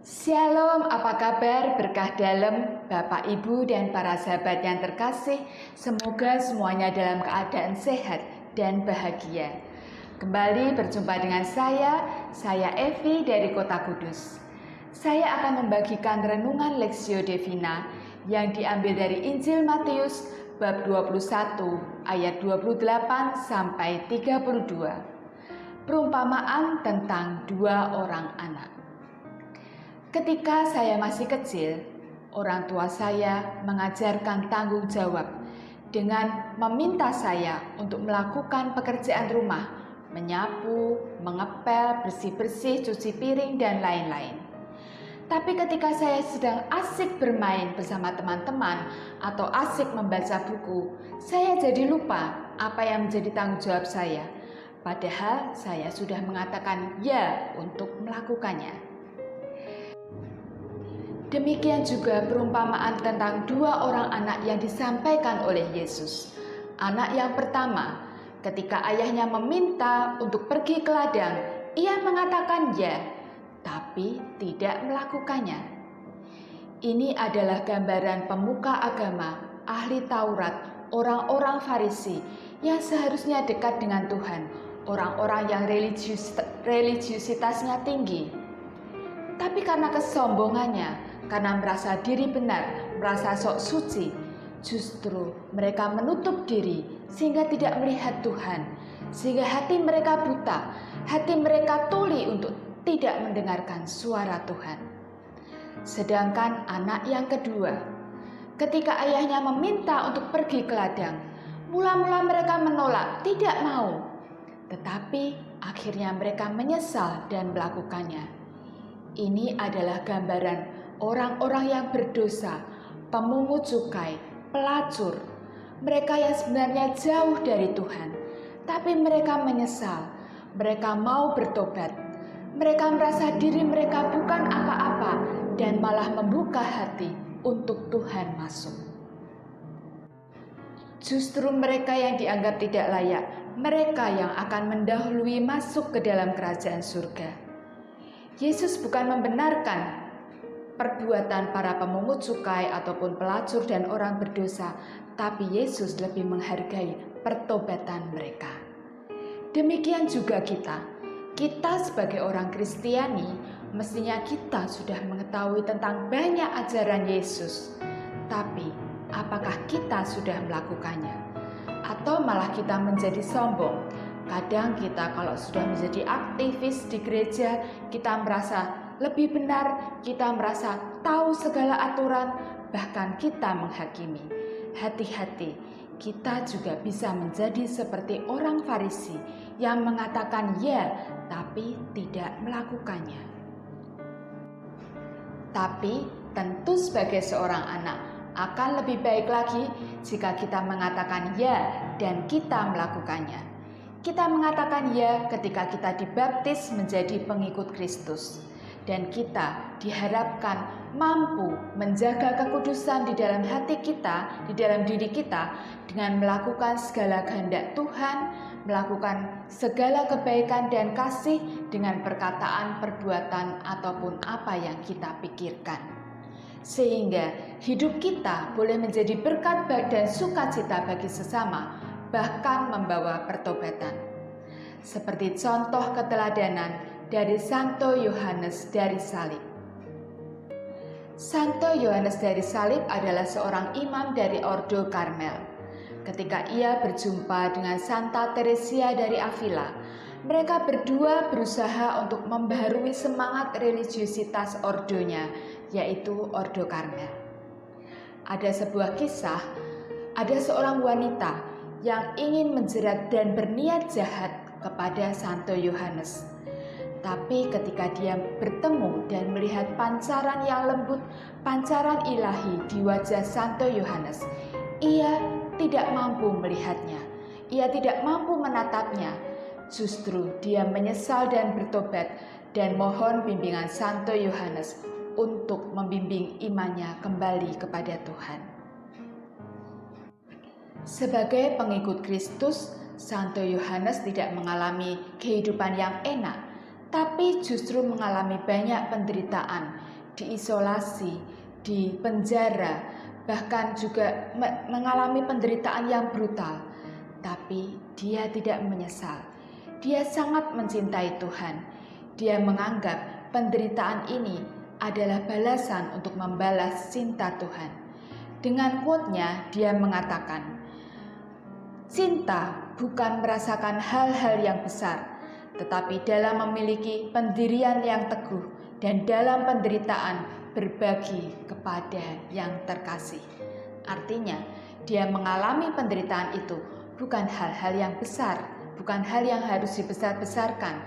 Shalom, apa kabar? Berkah dalam Bapak, Ibu, dan para sahabat yang terkasih. Semoga semuanya dalam keadaan sehat dan bahagia. Kembali berjumpa dengan saya Evi dari Kota Kudus. Saya akan membagikan renungan Lexio Divina yang diambil dari Injil Matius bab 21 ayat 28 sampai 32. Perumpamaan tentang dua orang anak. Ketika saya masih kecil, orang tua saya mengajarkan tanggung jawab dengan meminta saya untuk melakukan pekerjaan rumah, menyapu, mengepel, bersih-bersih, cuci piring, dan lain-lain. Tapi ketika saya sedang asik bermain bersama teman-teman atau asik membaca buku, saya jadi lupa apa yang menjadi tanggung jawab saya. Padahal saya sudah mengatakan ya untuk melakukannya. Demikian juga perumpamaan tentang dua orang anak yang disampaikan oleh Yesus. Anak yang pertama, ketika ayahnya meminta untuk pergi ke ladang, ia mengatakan ya, tapi tidak melakukannya. Ini adalah gambaran pemuka agama, ahli Taurat, orang-orang Farisi yang seharusnya dekat dengan Tuhan, orang-orang yang religiusitasnya tinggi. Tapi karena kesombongannya, karena merasa diri benar, merasa sok suci, justru mereka menutup diri sehingga tidak melihat Tuhan, sehingga hati mereka buta, hati mereka tuli untuk tidak mendengarkan suara Tuhan. Sedangkan anak yang kedua, ketika ayahnya meminta untuk pergi ke ladang, mula-mula mereka menolak, tidak mau, tetapi akhirnya mereka menyesal dan melakukannya. Ini adalah gambaran orang-orang yang berdosa, pemungut cukai, pelacur, mereka yang sebenarnya jauh dari Tuhan, tapi mereka menyesal, mereka mau bertobat, mereka merasa diri mereka bukan apa-apa dan malah membuka hati untuk Tuhan masuk. Justru mereka yang dianggap tidak layak, mereka yang akan mendahului masuk ke dalam kerajaan surga. Yesus bukan membenarkan perbuatan para pemungut cukai ataupun pelacur dan orang berdosa, tapi Yesus lebih menghargai pertobatan mereka. Demikian juga kita sebagai orang Kristiani, mestinya kita sudah mengetahui tentang banyak ajaran Yesus, tapi apakah kita sudah melakukannya? Atau malah kita menjadi sombong? Kadang kita kalau sudah menjadi aktivis di gereja, kita merasa lebih benar, kita merasa tahu segala aturan, bahkan kita menghakimi. Hati-hati, kita juga bisa menjadi seperti orang Farisi yang mengatakan ya, tapi tidak melakukannya. Tapi tentu sebagai seorang anak, akan lebih baik lagi jika kita mengatakan ya dan kita melakukannya. Kita mengatakan ya ketika kita dibaptis menjadi pengikut Kristus. Dan kita diharapkan mampu menjaga kekudusan di dalam hati kita, di dalam diri kita, dengan melakukan segala kehendak Tuhan, melakukan segala kebaikan dan kasih dengan perkataan, perbuatan, ataupun apa yang kita pikirkan. Sehingga hidup kita boleh menjadi berkat dan sukacita bagi sesama, bahkan membawa pertobatan. Seperti contoh keteladanan dari Santo Yohanes dari Salib. Santo Yohanes dari Salib adalah seorang imam dari Ordo Karmel. Ketika ia berjumpa dengan Santa Teresia dari Avila, mereka berdua berusaha untuk membaharui semangat religiusitas ordonya, yaitu Ordo Karmel. Ada sebuah kisah, ada seorang wanita yang ingin menjerat dan berniat jahat kepada Santo Yohanes. Tapi ketika dia bertemu dan melihat pancaran yang lembut, pancaran ilahi di wajah Santo Yohanes, ia tidak mampu melihatnya, ia tidak mampu menatapnya. Justru dia menyesal dan bertobat dan mohon bimbingan Santo Yohanes untuk membimbing imannya kembali kepada Tuhan. Sebagai pengikut Kristus, Santo Yohanes tidak mengalami kehidupan yang enak, tapi justru mengalami banyak penderitaan diisolasi, di penjara, bahkan juga mengalami penderitaan yang brutal. Tapi dia tidak menyesal. Dia sangat mencintai Tuhan. Dia menganggap penderitaan ini adalah balasan untuk membalas cinta Tuhan. Dengan quote-nya, dia mengatakan, "Cinta bukan merasakan hal-hal yang besar, tetapi dalam memiliki pendirian yang teguh dan dalam penderitaan berbagi kepada yang terkasih." Artinya, dia mengalami penderitaan itu bukan hal-hal yang besar, bukan hal yang harus dibesar-besarkan.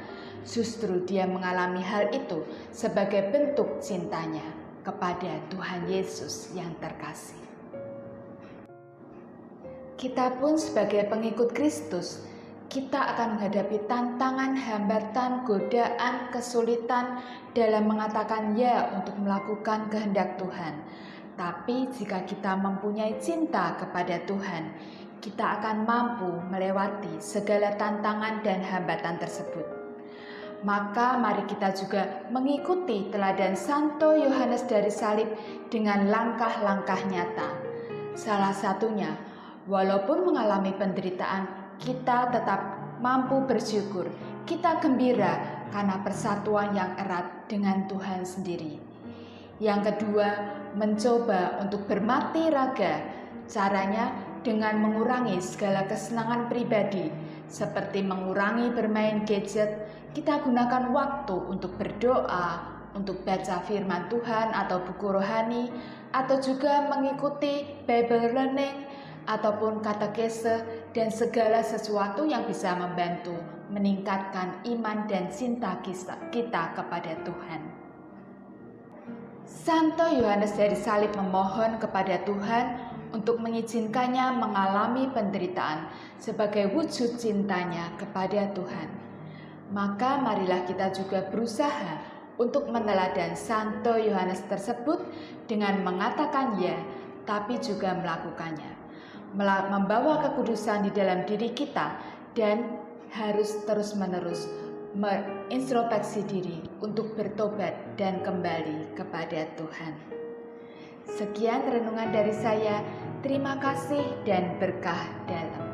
Justru dia mengalami hal itu sebagai bentuk cintanya kepada Tuhan Yesus yang terkasih. Kita pun sebagai pengikut Kristus, kita akan menghadapi tantangan, hambatan, godaan, kesulitan dalam mengatakan ya untuk melakukan kehendak Tuhan. Tapi jika kita mempunyai cinta kepada Tuhan, kita akan mampu melewati segala tantangan dan hambatan tersebut. Maka mari kita juga mengikuti teladan Santo Yohanes dari Salib dengan langkah-langkah nyata. Salah satunya, walaupun mengalami penderitaan, kita tetap mampu bersyukur. Kita gembira karena persatuan yang erat dengan Tuhan sendiri. Yang kedua, mencoba untuk bermati raga. Caranya dengan mengurangi segala kesenangan pribadi, seperti mengurangi bermain gadget. Kita gunakan waktu untuk berdoa, untuk baca firman Tuhan atau buku rohani, atau juga mengikuti Bible learning ataupun katekese dan segala sesuatu yang bisa membantu meningkatkan iman dan cinta kita kepada Tuhan. Santo Yohanes dari Salib memohon kepada Tuhan untuk mengizinkannya mengalami penderitaan sebagai wujud cintanya kepada Tuhan. Maka marilah kita juga berusaha untuk meneladan Santo Yohanes tersebut dengan mengatakan ya, tapi juga melakukannya. Membawa kekudusan di dalam diri kita dan harus terus-menerus mengintrospeksi diri untuk bertobat dan kembali kepada Tuhan. Sekian renungan dari saya. Terima kasih dan berkah dalam.